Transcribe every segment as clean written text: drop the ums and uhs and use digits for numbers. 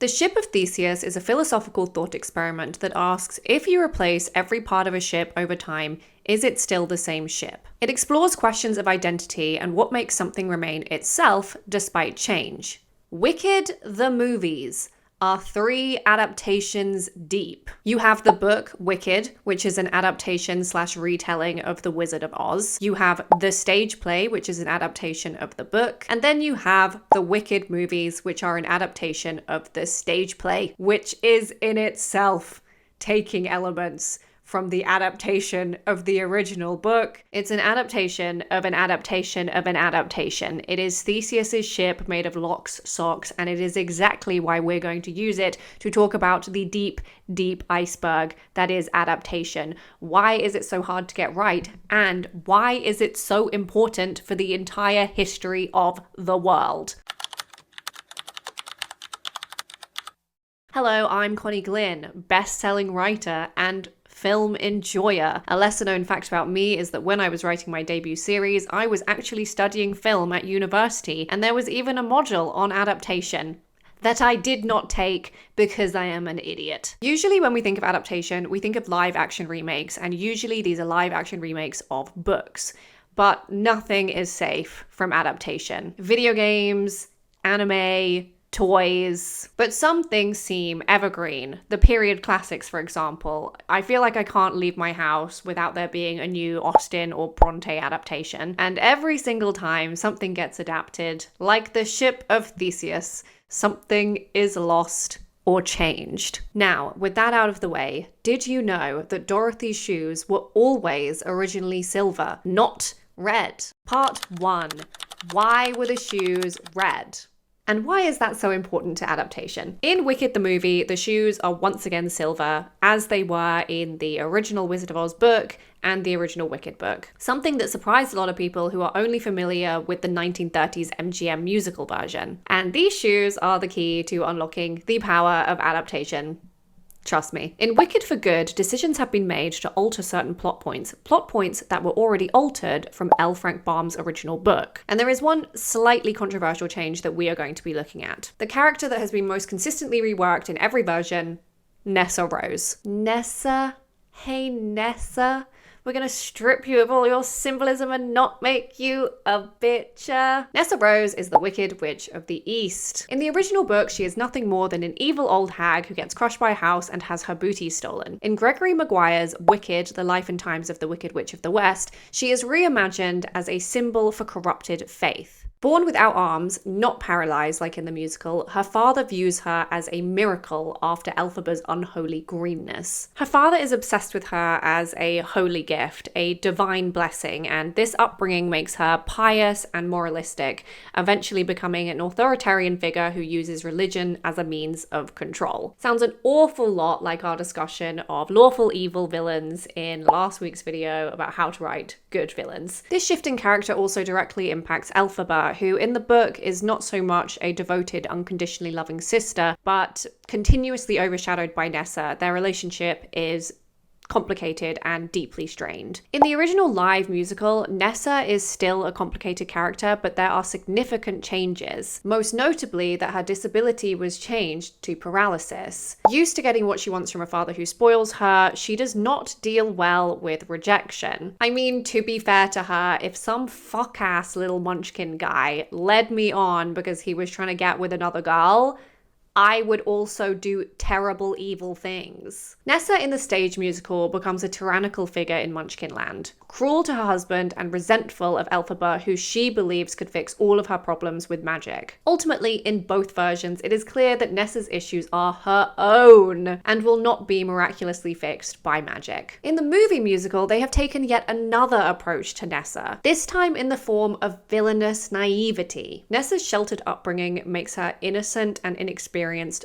The Ship of Theseus is a philosophical thought experiment that asks, if you replace every part of a ship over time, is it still the same ship? It explores questions of identity and what makes something remain itself despite change. Wicked, the movies, are 3 adaptations deep. You have the book Wicked, which is an adaptation/retelling of The Wizard of Oz. You have the stage play, which is an adaptation of the book. And then you have the Wicked movies, which are an adaptation of the stage play, which is in itself taking elements from the adaptation of the original book. It's an adaptation of an adaptation of an adaptation. It is Theseus's ship made of locks, socks, and it is exactly why we're going to use it to talk about the deep, deep iceberg that is adaptation. Why is it so hard to get right? And why is it so important for the entire history of the world? Hello, I'm Connie Glynn, best-selling writer and film enjoyer. A lesser-known fact about me is that when I was writing my debut series, I was actually studying film at university, and there was even a module on adaptation that I did not take because I am an idiot. Usually when we think of adaptation, we think of live-action remakes, and usually these are live-action remakes of books. But nothing is safe from adaptation. Video games, anime, toys, but some things seem evergreen. The period classics, for example. I feel like I can't leave my house without there being a new Austen or Bronte adaptation. And every single time something gets adapted, like the Ship of Theseus, something is lost or changed. Now, with that out of the way, did you know that Dorothy's shoes were always originally silver, not red? Part 1. Why were the shoes red? And why is that so important to adaptation? In Wicked the movie, the shoes are once again silver, as they were in the original Wizard of Oz book and the original Wicked book. Something that surprised a lot of people who are only familiar with the 1930s MGM musical version. And these shoes are the key to unlocking the power of adaptation. Trust me. In Wicked for Good, decisions have been made to alter certain plot points that were already altered from L. Frank Baum's original book. And there is one slightly controversial change that we are going to be looking at. The character that has been most consistently reworked in every version, Nessa Rose. Nessa? Hey Nessa? We're gonna strip you of all your symbolism and not make you a bitcher. Nessa Rose is the Wicked Witch of the East. In the original book, she is nothing more than an evil old hag who gets crushed by a house and has her booty stolen. In Gregory Maguire's Wicked, The Life and Times of the Wicked Witch of the West, she is reimagined as a symbol for corrupted faith. Born without arms, not paralyzed like in the musical, her father views her as a miracle after Elphaba's unholy greenness. Her father is obsessed with her as a holy gift, a divine blessing, and this upbringing makes her pious and moralistic, eventually becoming an authoritarian figure who uses religion as a means of control. Sounds an awful lot like our discussion of lawful evil villains in last week's video about how to write good villains. This shift in character also directly impacts Elphaba, who in the book is not so much a devoted, unconditionally loving sister, but continuously overshadowed by Nessa. Their relationship is complicated and deeply strained. In the original live musical, Nessa is still a complicated character, but there are significant changes. Most notably that her disability was changed to paralysis. Used to getting what she wants from a father who spoils her, she does not deal well with rejection. I mean, to be fair to her, if some fuck-ass little munchkin guy led me on because he was trying to get with another girl, I would also do terrible, evil things. Nessa in the stage musical becomes a tyrannical figure in Munchkinland, cruel to her husband and resentful of Elphaba, who she believes could fix all of her problems with magic. Ultimately, in both versions, it is clear that Nessa's issues are her own and will not be miraculously fixed by magic. In the movie musical, they have taken yet another approach to Nessa, this time in the form of villainous naivety. Nessa's sheltered upbringing makes her innocent and inexperienced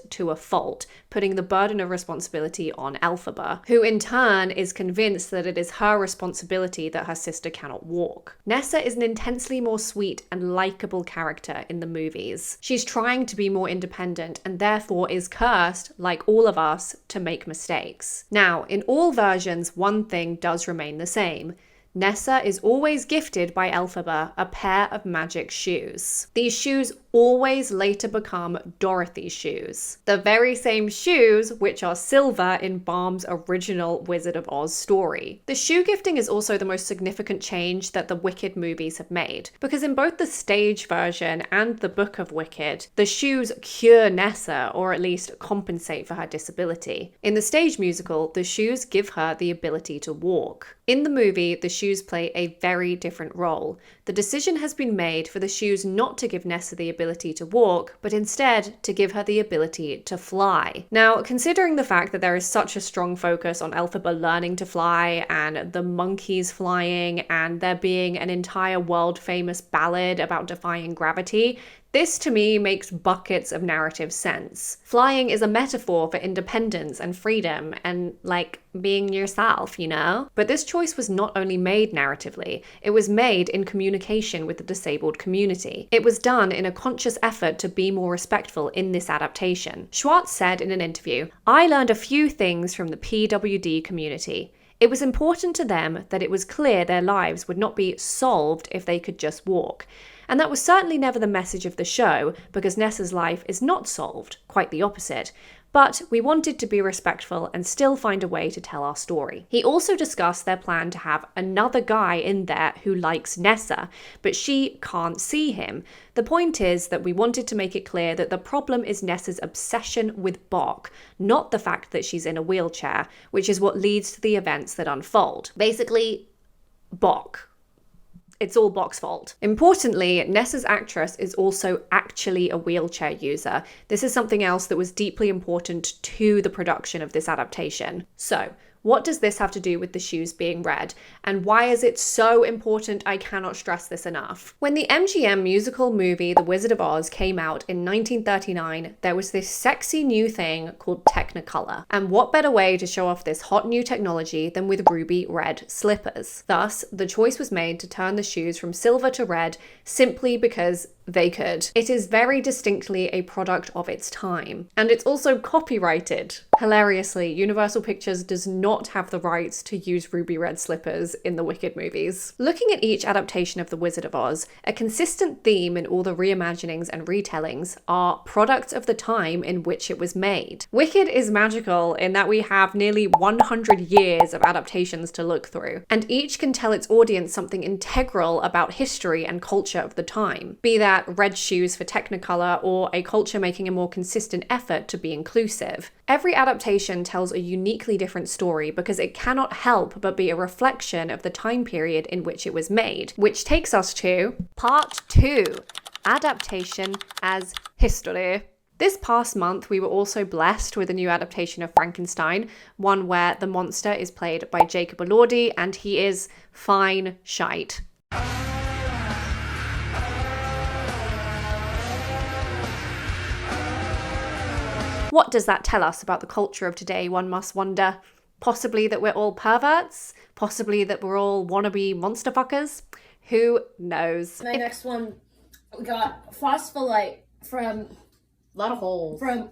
to a fault, putting the burden of responsibility on Elphaba, who in turn is convinced that it is her responsibility that her sister cannot walk. Nessa is an intensely more sweet and likable character in the movies. She's trying to be more independent and therefore is cursed, like all of us, to make mistakes. Now, in all versions, one thing does remain the same. Nessa is always gifted by Elphaba a pair of magic shoes. These shoes always later become Dorothy's shoes. The very same shoes which are silver in Balm's original Wizard of Oz story. The shoe gifting is also the most significant change that the Wicked movies have made, because in both the stage version and the book of Wicked, the shoes cure Nessa, or at least compensate for her disability. In the stage musical, the shoes give her the ability to walk. In the movie, the shoes play a very different role. The decision has been made for the shoes not to give Nessa the ability to walk, but instead to give her the ability to fly. Now, considering the fact that there is such a strong focus on Elphaba learning to fly and the monkeys flying and there being an entire world-famous ballad about defying gravity, this to me makes buckets of narrative sense. Flying is a metaphor for independence and freedom and like being yourself, you know? But this choice was not only made narratively, it was made in communication with the disabled community. It was done in a conscious effort to be more respectful in this adaptation. Schwartz said in an interview, "I learned a few things from the PWD community. It was important to them that it was clear their lives would not be solved if they could just walk. And that was certainly never the message of the show, because Nessa's life is not solved, quite the opposite. But we wanted to be respectful and still find a way to tell our story." He also discussed their plan to have another guy in there who likes Nessa, but she can't see him. The point is that we wanted to make it clear that the problem is Nessa's obsession with Bok, not the fact that she's in a wheelchair, which is what leads to the events that unfold. Basically, Bok. It's all Bok's fault. Importantly, Nessa's actress is also actually a wheelchair user. This is something else that was deeply important to the production of this adaptation. So, what does this have to do with the shoes being red? And why is it so important? I cannot stress this enough. When the MGM musical movie The Wizard of Oz came out in 1939, there was this sexy new thing called Technicolor. And what better way to show off this hot new technology than with ruby red slippers? Thus, the choice was made to turn the shoes from silver to red simply because they could. It is very distinctly a product of its time. And it's also copyrighted. Hilariously, Universal Pictures does not have the rights to use ruby red slippers in the Wicked movies. Looking at each adaptation of The Wizard of Oz, a consistent theme in all the reimaginings and retellings are products of the time in which it was made. Wicked is magical in that we have nearly 100 years of adaptations to look through, and each can tell its audience something integral about history and culture of the time, be that red shoes for Technicolor or a culture making a more consistent effort to be inclusive. Every adaptation tells a uniquely different story because it cannot help but be a reflection of the time period in which it was made, which takes us to part 2, adaptation as history. This past month, we were also blessed with a new adaptation of Frankenstein, one where the monster is played by Jacob Elordi, and he is fine shite. What does that tell us about the culture of today, one must wonder? Possibly that we're all perverts? Possibly that we're all wannabe monster fuckers? Who knows? My next one, we got phospholite from... A lot of holes. From...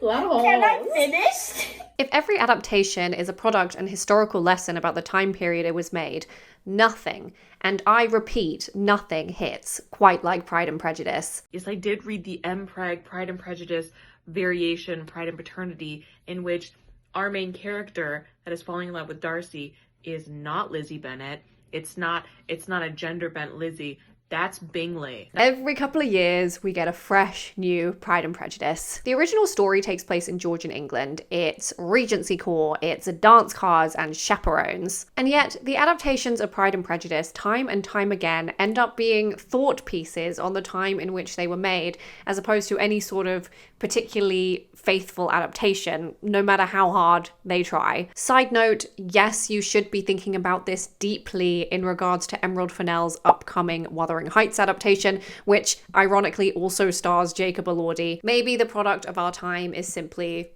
A lot of holes. Can I finish? If every adaptation is a product and historical lesson about the time period it was made, nothing, and I repeat, nothing hits quite like Pride and Prejudice. Yes, I did read the Pride and Prejudice variation, Pride and Paternity, in which our main character that is falling in love with Darcy is not Lizzie Bennet. It's not a gender bent Lizzie. That's Bingley. Every couple of years, we get a fresh, new Pride and Prejudice. The original story takes place in Georgian England. It's Regency Court, it's dance cars and chaperones. And yet, the adaptations of Pride and Prejudice, time and time again, end up being thought pieces on the time in which they were made, as opposed to any sort of particularly faithful adaptation, no matter how hard they try. Side note, yes, you should be thinking about this deeply in regards to Emerald Fennell's upcoming Wuthering Heights adaptation, which ironically also stars Jacob Elordi. Maybe the product of our time is simply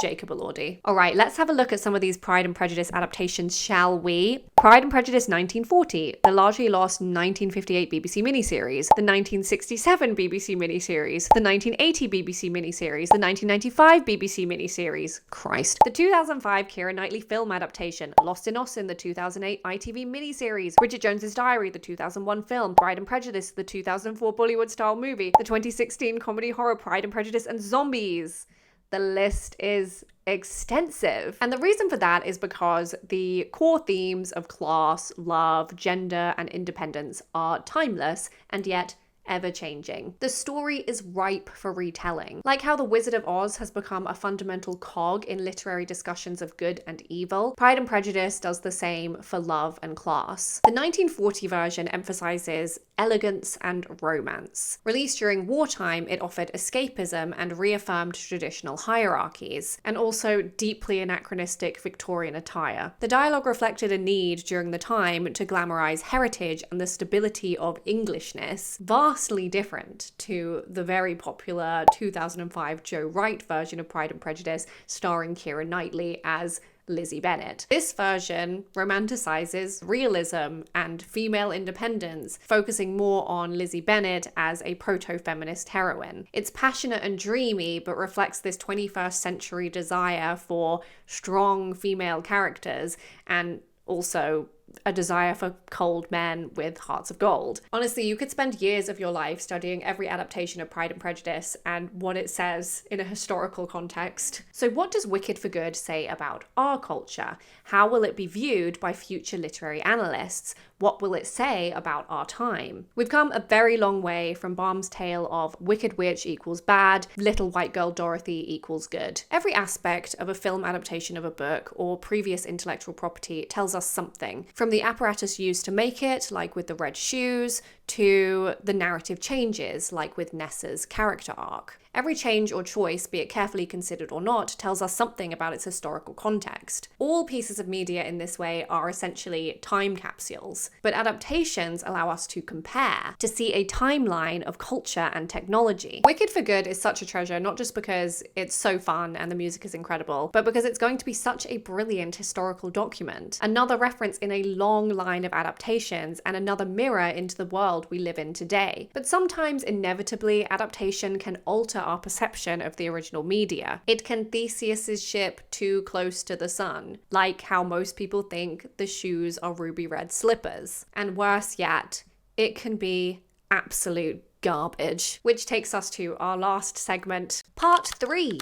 Jacob Elordi. All right, let's have a look at some of these Pride and Prejudice adaptations, shall we? Pride and Prejudice 1940, the largely lost 1958 BBC miniseries, the 1967 BBC miniseries, the 1980 BBC miniseries, the 1995 BBC miniseries, Christ, the 2005 Keira Knightley film adaptation, Lost in Austin, the 2008 ITV miniseries, Bridget Jones's Diary, the 2001 film, Pride and Prejudice, the 2004 Bollywood-style movie, the 2016 comedy horror Pride and Prejudice and Zombies. The list is extensive. And the reason for that is because the core themes of class, love, gender, and independence are timeless and yet ever-changing. The story is ripe for retelling. Like how The Wizard of Oz has become a fundamental cog in literary discussions of good and evil, Pride and Prejudice does the same for love and class. The 1940 version emphasizes elegance and romance. Released during wartime, it offered escapism and reaffirmed traditional hierarchies, and also deeply anachronistic Victorian attire. The dialogue reflected a need during the time to glamorize heritage and the stability of Englishness, vastly different to the very popular 2005 Joe Wright version of Pride and Prejudice starring Keira Knightley as Lizzie Bennet. This version romanticizes realism and female independence, focusing more on Lizzie Bennet as a proto-feminist heroine. It's passionate and dreamy, but reflects this 21st century desire for strong female characters and also a desire for cold men with hearts of gold. Honestly, you could spend years of your life studying every adaptation of Pride and Prejudice and what it says in a historical context. So what does Wicked for Good say about our culture? How will it be viewed by future literary analysts? What will it say about our time? We've come a very long way from Baum's tale of wicked witch equals bad, little white girl Dorothy equals good. Every aspect of a film adaptation of a book or previous intellectual property tells us something, from the apparatus used to make it, like with the red shoes, to the narrative changes, like with Nessa's character arc. Every change or choice, be it carefully considered or not, tells us something about its historical context. All pieces of media in this way are essentially time capsules, but adaptations allow us to compare, to see a timeline of culture and technology. Wicked for Good is such a treasure, not just because it's so fun and the music is incredible, but because it's going to be such a brilliant historical document. Another reference in a long line of adaptations and another mirror into the world we live in today. But sometimes, inevitably, adaptation can alter our perception of the original media. It can Theseus's ship too close to the sun, like how most people think the shoes are ruby red slippers. And worse yet, it can be absolute garbage. Which takes us to our last segment, part 3.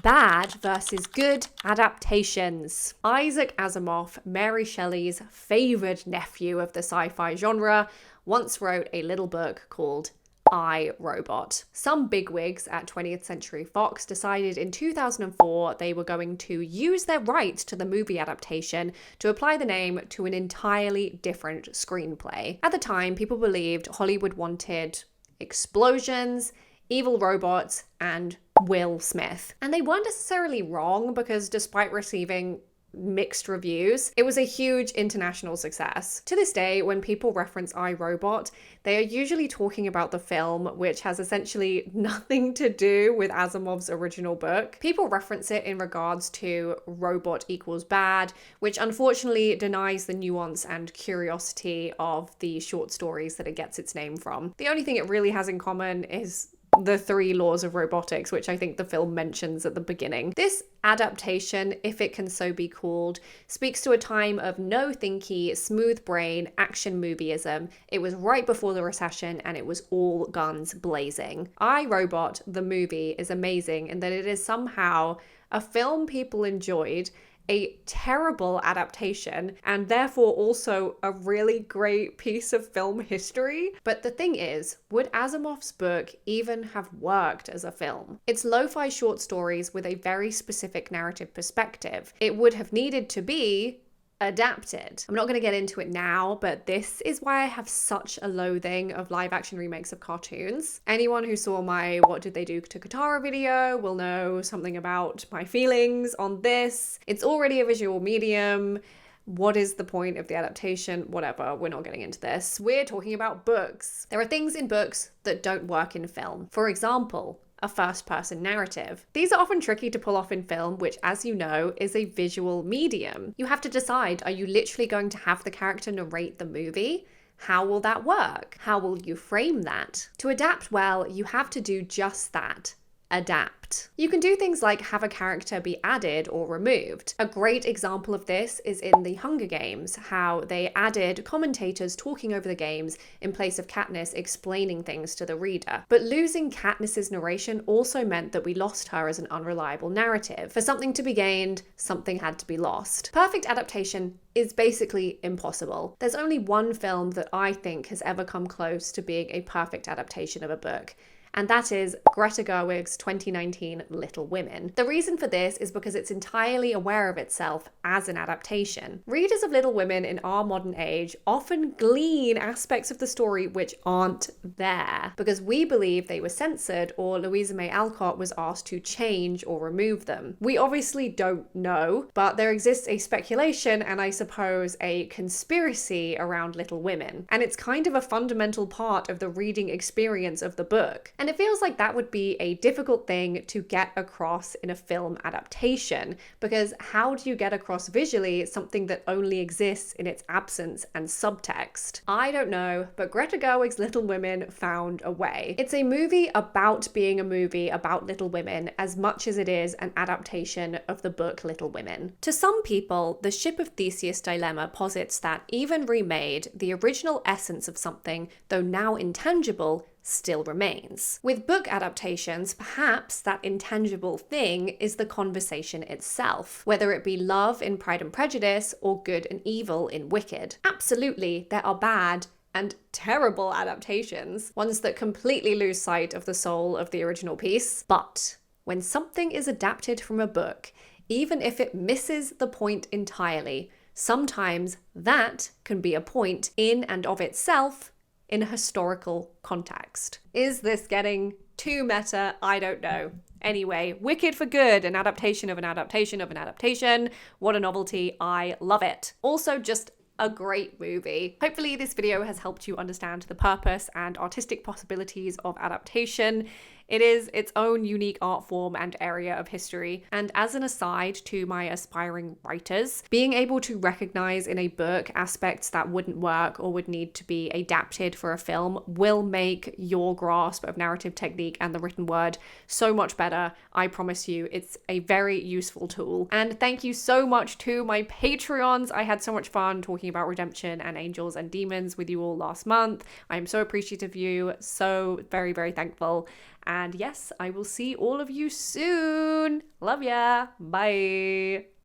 Bad versus good adaptations. Isaac Asimov, Mary Shelley's favoured nephew of the sci-fi genre, once wrote a little book called I, Robot. Some bigwigs at 20th Century Fox decided in 2004 they were going to use their rights to the movie adaptation to apply the name to an entirely different screenplay. At the time, people believed Hollywood wanted explosions, evil robots, and Will Smith. And they weren't necessarily wrong, because despite receiving mixed reviews, it was a huge international success. To this day, when people reference I, Robot, they are usually talking about the film, which has essentially nothing to do with Asimov's original book. People reference it in regards to robot equals bad, which unfortunately denies the nuance and curiosity of the short stories that it gets its name from. The only thing it really has in common is the 3 laws of robotics, which I think the film mentions at the beginning. This adaptation, if it can so be called, speaks to a time of no-thinky, smooth brain action movieism. It was right before the recession and it was all guns blazing. I, Robot, the movie, is amazing in that it is somehow a film people enjoyed, a terrible adaptation, and therefore also a really great piece of film history. But the thing is, would Asimov's book even have worked as a film? It's lo-fi short stories with a very specific narrative perspective. It would have needed to be adapted. I'm not going to get into it now, but this is why I have such a loathing of live action remakes of cartoons. Anyone who saw my What Did They Do to Katara video will know something about my feelings on this. It's already a visual medium. What is the point of the adaptation? Whatever, we're not getting into this. We're talking about books. There are things in books that don't work in film. For example, a first-person narrative. These are often tricky to pull off in film, which, as you know, is a visual medium. You have to decide, are you literally going to have the character narrate the movie? How will that work? How will you frame that? To adapt well, you have to do just that. Adapt. You can do things like have a character be added or removed. A great example of this is in The Hunger Games, how they added commentators talking over the games in place of Katniss explaining things to the reader. But losing Katniss's narration also meant that we lost her as an unreliable narrative. For something to be gained, something had to be lost. Perfect adaptation is basically impossible. There's only one film that I think has ever come close to being a perfect adaptation of a book, and that is Greta Gerwig's 2019 Little Women. The reason for this is because it's entirely aware of itself as an adaptation. Readers of Little Women in our modern age often glean aspects of the story which aren't there, because we believe they were censored or Louisa May Alcott was asked to change or remove them. We obviously don't know, but there exists a speculation and I suppose a conspiracy around Little Women, and it's kind of a fundamental part of the reading experience of the book. And it feels like that would be a difficult thing to get across in a film adaptation, because how do you get across visually something that only exists in its absence and subtext? I don't know, but Greta Gerwig's Little Women found a way. It's a movie about being a movie about Little Women as much as it is an adaptation of the book Little Women. To some people, the Ship of Theseus dilemma posits that even remade, the original essence of something, though now intangible, still remains. With book adaptations, perhaps that intangible thing is the conversation itself, whether it be love in Pride and Prejudice or good and evil in Wicked. Absolutely, there are bad and terrible adaptations, ones that completely lose sight of the soul of the original piece. But when something is adapted from a book, even if it misses the point entirely, sometimes that can be a point in and of itself in a historical context. Is this getting too meta? I don't know. Anyway, Wicked for good, an adaptation of an adaptation of an adaptation. What a novelty. I love it. Also, just a great movie. Hopefully this video has helped you understand the purpose and artistic possibilities of adaptation. It is its own unique art form and area of history. And as an aside to my aspiring writers, being able to recognize in a book aspects that wouldn't work or would need to be adapted for a film will make your grasp of narrative technique and the written word so much better. I promise you, it's a very useful tool. And thank you so much to my Patreons. I had so much fun talking about redemption and angels and demons with you all last month. I am so appreciative of you, so very, very thankful. And yes, I will see all of you soon. Love ya. Bye.